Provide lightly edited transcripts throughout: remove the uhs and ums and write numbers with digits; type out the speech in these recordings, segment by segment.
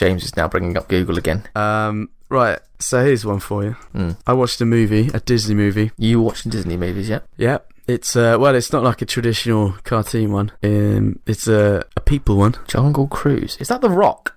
James is now bringing up Google again. Right, so here's one for you. I watched a movie, a Disney movie. You watching Disney movies, yeah? Yeah. It's it's not like a traditional cartoon one. It's a people one. Jungle Cruise. Is that The Rock?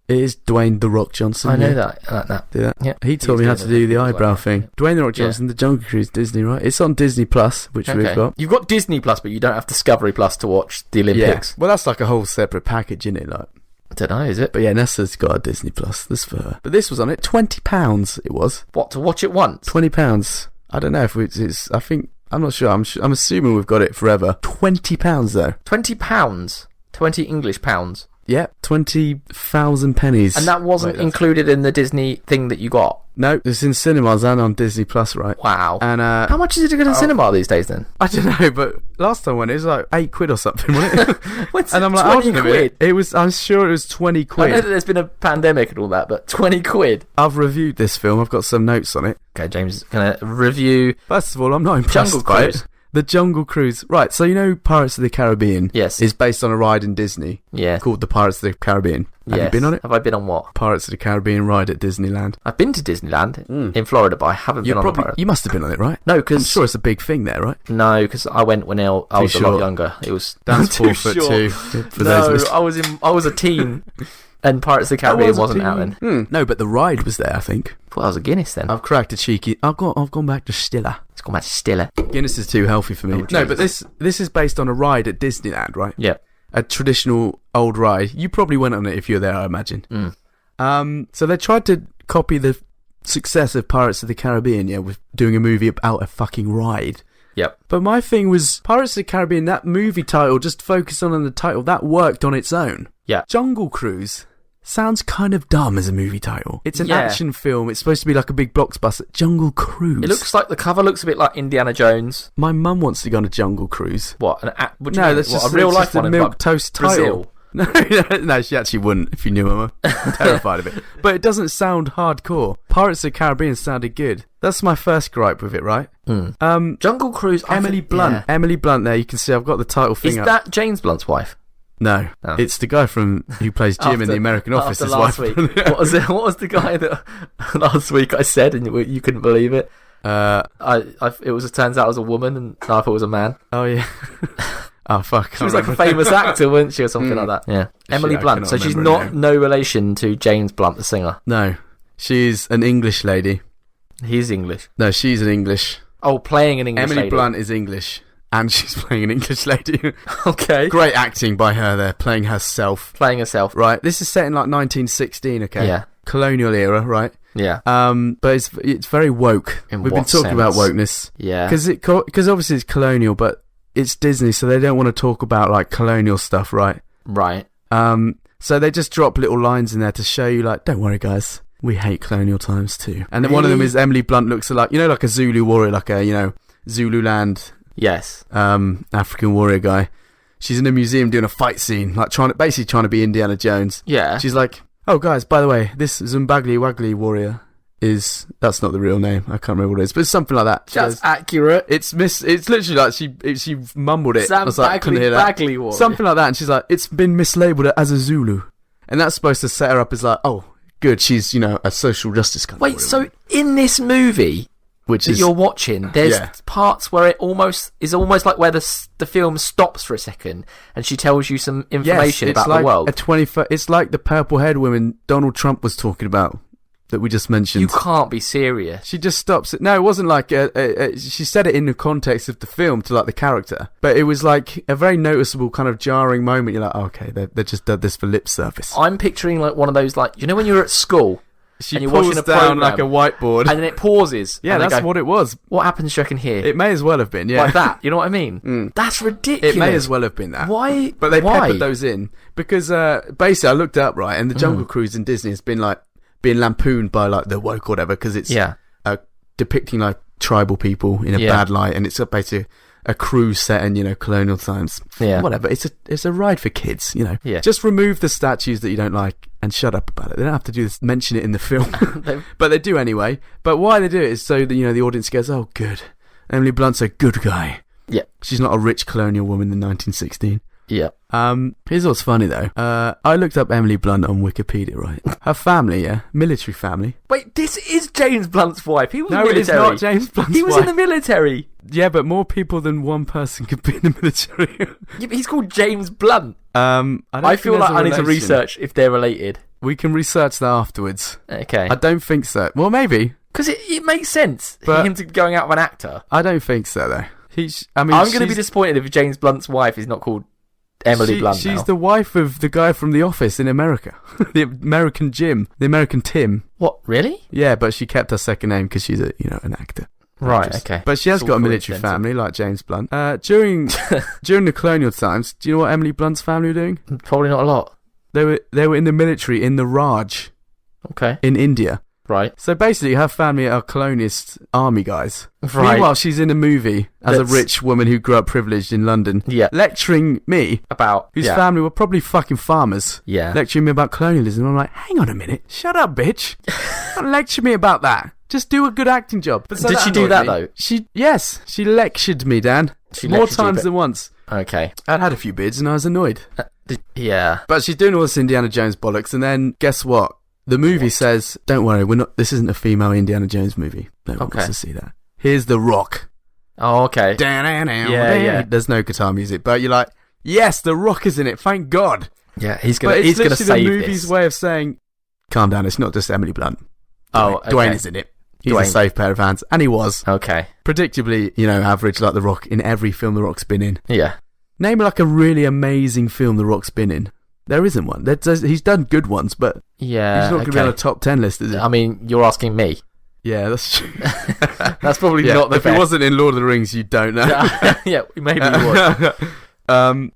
It is Dwayne The Rock Johnson. I know that. I like that. Do that. Yeah. He taught me how to do the eyebrow thing. Dwayne The Rock Johnson, The Jungle Cruise, Disney, right? It's on Disney Plus, which we've got. You've got Disney Plus, but you don't have Discovery Plus to watch the Olympics. Yeah. Well, that's like a whole separate package, isn't it? Like, I don't know, is it? but yeah, Nessa's got a Disney Plus. This for her. But this was on it. £20. It was. What, to watch it once? £20. I don't know if it's. I think. I'm not sure. I'm assuming we've got it forever. £20 though. £20? 20 English pounds? Yeah, 20,000 pennies. And that wasn't included in the Disney thing that you got? No, it's in cinemas and on Disney Plus, right? Wow. And how much is it to go to the cinema these days then? I don't know, but last time I went, it was like £8 or something, wasn't it? What's and I'm like, 20 quid? It was. I'm sure it was 20 quid. I know that there's been a pandemic and all that, but 20 quid. I've reviewed this film. I've got some notes on it. Okay, James is gonna review. First of all, I'm not impressed Jungle by Cruise. it. The Jungle Cruise. Right, so you know Pirates of the Caribbean? Yes. Is based on a ride in Disney. Yeah. Called the Pirates of the Caribbean. Have you been on it? Have I been on what? Pirates of the Caribbean ride at Disneyland. I've been to Disneyland in Florida, but I haven't been on the Pirates. You must have been on it, right? No, I'm because sure it's a big thing there, right? No, because I went when I was a lot younger. It was Dan's too 4'2". short. For those No, I was a teen, and Pirates of the Caribbean wasn't out then. No, but the ride was there, I think. Well, I was a Guinness then. I've cracked a cheeky. I've gone back to Stiller. It's gone back to Stiller. Guinness is too healthy for me. No, but this is based on a ride at Disneyland, right? Yeah. A traditional old ride. You probably went on it if you were there, I imagine. So they tried to copy the success of Pirates of the Caribbean, yeah, with doing a movie about a fucking ride. Yep. But my thing was Pirates of the Caribbean, that movie title, just focus on the title, that worked on its own. Yeah. Jungle Cruise sounds kind of dumb as a movie title. It's an action film. It's supposed to be like a big blockbuster. Jungle Cruise. It looks like the cover looks a bit like Indiana Jones. My mum wants to go on a Jungle Cruise. What? That's just a real life one a in milk like toast Brazil. title. No, she actually wouldn't if you knew her. I'm terrified of it. But it doesn't sound hardcore. Pirates of the Caribbean sounded good. That's my first gripe with it, right? Jungle Cruise. Emily Blunt. Yeah. Emily Blunt there, you can see I've got the title thing up. Is that James Blunt's wife? No, it's the guy who plays Jim in the American Office. His wife. Week. What was the guy that last week I said and you couldn't believe it? It turns out I was a woman and I thought it was a man. Oh yeah. Oh fuck! She was like a famous actor, wasn't she, or something like that? Yeah, Emily Blunt. So she's not no relation to James Blunt, the singer. No, she's an English lady. He's English. No, she's an English. Oh, playing an English lady. Emily Blunt is English. And she's playing an English lady. Okay. Great acting by her there, playing herself. Right. This is set in like 1916, okay? Yeah. Colonial era, right? Yeah. But it's very woke. We've been talking about wokeness. Yeah. Because obviously it's colonial, but it's Disney, so they don't want to talk about like colonial stuff, right? Right. So they just drop little lines in there to show you like, don't worry guys, we hate colonial times too. And then one of them is Emily Blunt looks like, like a Zulu warrior, like a, Zululand... Yes. African warrior guy. She's in a museum doing a fight scene, like trying to be Indiana Jones. Yeah. She's like, oh guys, by the way, this Zumbagli Wagli warrior that's not the real name. I can't remember what it is, but it's something like that. That's accurate. It's literally like she mumbled it. I was like, couldn't hear that. Warrior. Something like that, and she's like, it's been mislabeled as a Zulu, and that's supposed to set her up as like, oh, good, she's a social justice kind of warrior. So in this movie, you're watching, there's parts where it's almost like where the film stops for a second and she tells you some information about the world. It's like the purple haired women Donald Trump was talking about that we just mentioned. You can't be serious. She just stops it. No, it wasn't like she said it in the context of the film to like the character, but it was like a very noticeable kind of jarring moment. You're like, oh, okay, they just did this for lip service. I'm picturing like one of those, like, when you're at school. She pulls down like a whiteboard. And then it pauses. Yeah, that's what it was. What happens, do you reckon, here? It may as well have been, yeah. Like that, you know what I mean? That's ridiculous. It may as well have been that. Why? But they peppered those in. Because basically I looked up, right, and the Jungle Cruise in Disney has been like being lampooned by like the woke or whatever, because it's depicting like tribal people in a bad light, and it's basically a cruise set in colonial times. Yeah, whatever. It's a ride for kids. Yeah. Just remove the statues that you don't like and shut up about it. They don't have to do this, mention it in the film, but they do anyway. But why they do it is so that the audience goes, oh, good, Emily Blunt's a good guy. Yeah, she's not a rich colonial woman in 1916. Yeah. Here's what's funny though. I looked up Emily Blunt on Wikipedia, right? Her family, military family. Wait, this is James Blunt's wife. He was no, in the military. It's not James Blunt's wife. He was in the military. Yeah, but more people than one person could be in the military. Yeah, but he's called James Blunt. I feel like I need to research if they're related. We can research that afterwards. Okay. I don't think so. Well, maybe. Because it makes sense for him to be going out of an actor. I don't think so, though. I'm going to be disappointed if James Blunt's wife is not called Emily Blunt. She's the wife of the guy from The Office in America. The American Jim. The American Tim. What, really? Yeah, but she kept her second name because she's an actor. Right, okay. But she has got a military family like James Blunt. During the colonial times, do you know what Emily Blunt's family were doing? Probably not a lot. They were in the military in the Raj. Okay. In India. Right. So basically, her family are colonialist army guys. Right. Meanwhile, she's in a movie as a rich woman who grew up privileged in London. Yeah. Lecturing me about whose family were probably fucking farmers. Yeah. Lecturing me about colonialism. I'm like, hang on a minute, shut up, bitch! Don't lecture me about that. Just do a good acting job. But did she do that though? Yes, she lectured me, Dan. More times than once. Okay. I'd had a few beers and I was annoyed. Yeah. But she's doing all this Indiana Jones bollocks, and then guess what? The movie says, "Don't worry, this isn't a female Indiana Jones movie. No one wants to see that." Here's The Rock. Oh, okay. Yeah. There's no guitar music, but you're like, yes, The Rock is in it. Thank God. Yeah, he's gonna save this. the movie's way of saying, calm down. It's not just Emily Blunt. Dwayne is in it. He's a safe pair of hands, and he was. Okay. Predictably, average like The Rock in every film The Rock's been in. Yeah. Name like a really amazing film The Rock's been in. There isn't one. He's done good ones, but he's not going to be on a top 10 list, is he? I mean, you're asking me. Yeah, that's true. That's probably not the if best. He wasn't in Lord of the Rings, you don't know. Yeah, maybe he was.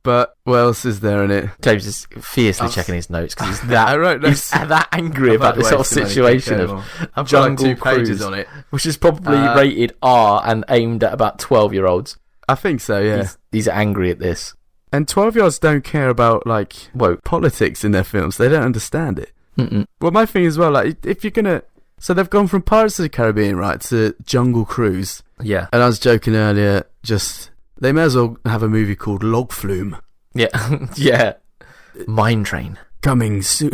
But what else is there in it? James is fiercely checking his notes because he's that angry about this whole situation of Jungle Cruise, on it, which is probably rated R and aimed at about 12-year-olds. I think so, yeah. He's angry at this. And 12-year-olds don't care about, politics in their films. They don't understand it. Mm-mm. Well, my thing as well, if you're going to... So they've gone from Pirates of the Caribbean, right, to Jungle Cruise. Yeah. And I was joking earlier, they may as well have a movie called Log Flume. Yeah. Yeah. Mine Train. Coming soon.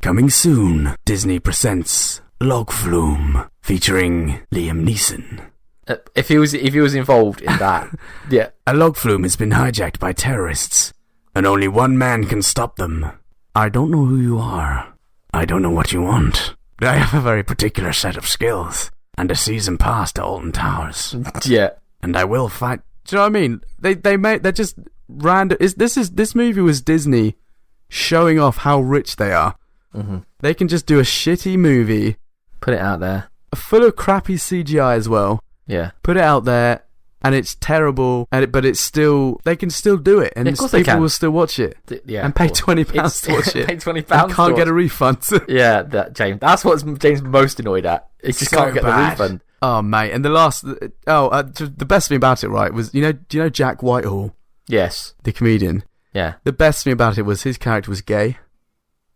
Coming soon. Disney presents Log Flume, featuring Liam Neeson. If he was involved in that, yeah. A log flume has been hijacked by terrorists, and only one man can stop them. I don't know who you are. I don't know what you want. But I have a very particular set of skills, and a season pass to Alton Towers. Yeah. And I will fight. Do you know what I mean? They're just random. This movie was Disney showing off how rich they are. Mm-hmm. They can just do a shitty movie, put it out there, full of crappy CGI as well. Yeah. Put it out there, and it's terrible, but it's still... They can still do it, and people will still watch it. And pay £20 to watch it. Pay £20 and can't get a refund. Yeah, James. That's what James most annoyed at. He just can't get the refund. Oh, mate. And the best thing about it, right, was... do you know Jack Whitehall? Yes. The comedian? Yeah. The best thing about it was his character was gay.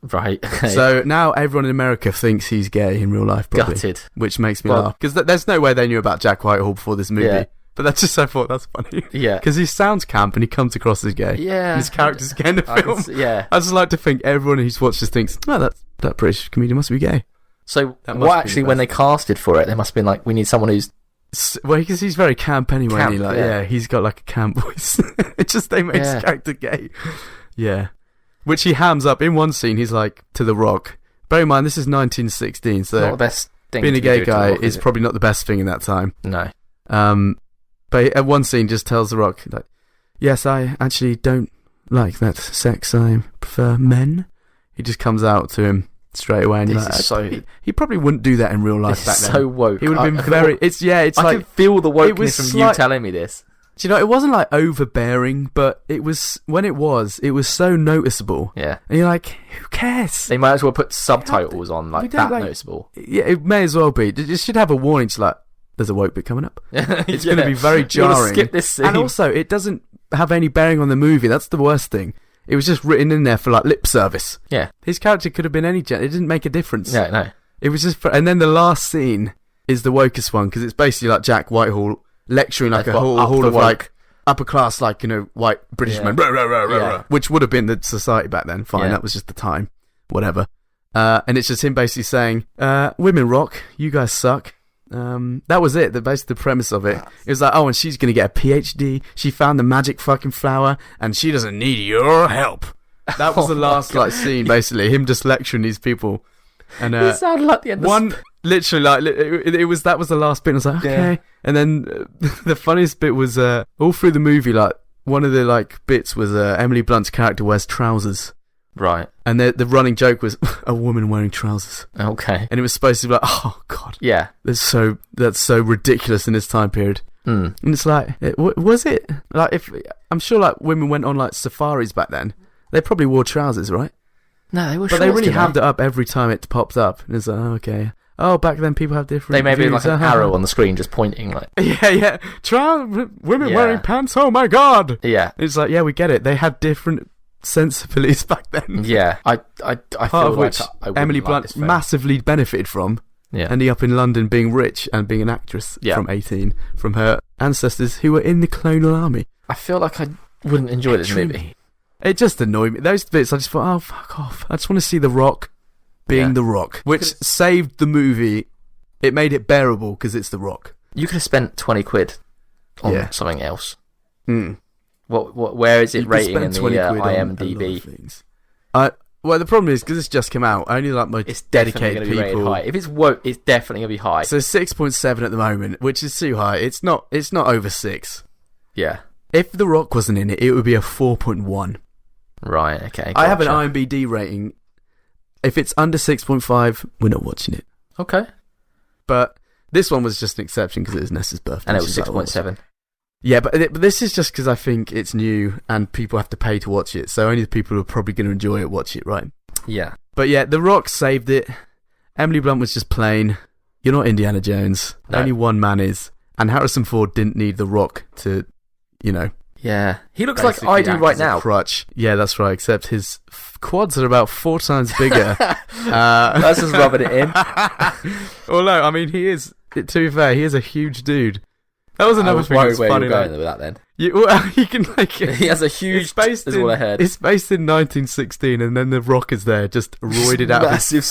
Right. Okay. So now everyone in America thinks he's gay in real life, probably. Gutted. Which makes me laugh. Because there's no way they knew about Jack Whitehall before this movie. Yeah. But that's just, I thought that's funny. Yeah. Because he sounds camp and he comes across as gay. Yeah. And his character's gay in the film. Yeah. I just like to think everyone who's watched this thinks, that British comedian must be gay. So, when they casted for it, they must have been like, we need someone who's... Well, because he's very camp anyway. He's got like a camp voice. It's just they made his character gay. Yeah. Which he hams up in one scene. He's like to The Rock. Bear in mind, this is 1916, so not the best thing being a gay guy is probably not the best thing in that time. No. But at one scene, just tells The Rock, like, "Yes, I actually don't like that sex. I prefer men." He just comes out to him straight away, and he probably wouldn't do that in real life back then. So woke. He would have been very. I can feel the wokeness from you telling me this. Do you know, it wasn't like overbearing, but it was so noticeable. Yeah. And you're like, who cares? They might as well put subtitles on, noticeable. Yeah, it may as well be. It should have a warning to there's a woke bit coming up. It's going to be very jarring. Skip this scene. And also, it doesn't have any bearing on the movie. That's the worst thing. It was just written in there for lip service. Yeah. His character could have been any gender. It didn't make a difference. Yeah, no. It was just and then the last scene is the wokest one, because it's basically like Jack Whitehall lecturing a hall of upper class, like, white British men, which would have been the society back then. Fine, that was just the time, whatever. And it's just him basically saying, women rock, you guys suck. That was it. Basically the premise of it. It was like, oh, and she's gonna get a PhD. She found the magic fucking flower, and she doesn't need your help. That was the last scene, basically. Him just lecturing these people. And it sounded like the end. Literally, it was that was the last bit. And I was like, okay. Yeah. And then the funniest bit was all through the movie. Like one of the bits was Emily Blunt's character wears trousers. Right. And the running joke was a woman wearing trousers. Okay. And it was supposed to be like, oh god, yeah, that's so ridiculous in this time period. And it's like, was it like if I'm sure like women went on like safaris back then, they probably wore trousers, right? No, they were. But they really hammed it up every time it popped up. And it's like, oh, okay. Oh, back then people have different. They maybe like an arrow on the screen just pointing like. Yeah. Women wearing pants. Oh my god. Yeah. It's like, yeah, we get it. They had different sensibilities back then. Yeah, I part feel of which Emily Blunt massively benefited from. Yeah. Ending up in London being rich and being an actress from 18 from her ancestors who were in the colonial army. I feel like I wouldn't enjoy this movie. It just annoyed me. Those bits, I just thought, oh, fuck off. I just want to see The Rock being The Rock, which saved the movie. It made it bearable because it's The Rock. You could have spent 20 quid on something else. Mm. Where is it rating in the IMDb? Well, the problem is, because it's just come out, I only like my dedicated people. Rated high. If it's woke, it's definitely going to be high. So 6.7 at the moment, which is too high. It's not over 6. Yeah. If The Rock wasn't in it, it would be a 4.1. Right, okay. Gotcha. I have an IMDb rating. If it's under 6.5, we're not watching it. Okay. But this one was just an exception because it was Nessa's birthday. And it was 6.7. Yeah, but this is just because I think it's new and people have to pay to watch it. So only the people who are probably going to enjoy it watch it, right? Yeah. But yeah, The Rock saved it. Emily Blunt was just plain. You're not Indiana Jones. No. Only one man is. And Harrison Ford didn't need The Rock to, Yeah. He looks like I do right now. Crutch. Yeah, that's right. Except his quads are about 4 times bigger. That's just rubbing it in. Well, no, I mean, he is, to be fair, he is a huge dude. That was another thing that's funny. Going with that then. He can he has a huge. Is what I heard. It's based in 1916, and then The Rock is there, just roided out. Massive.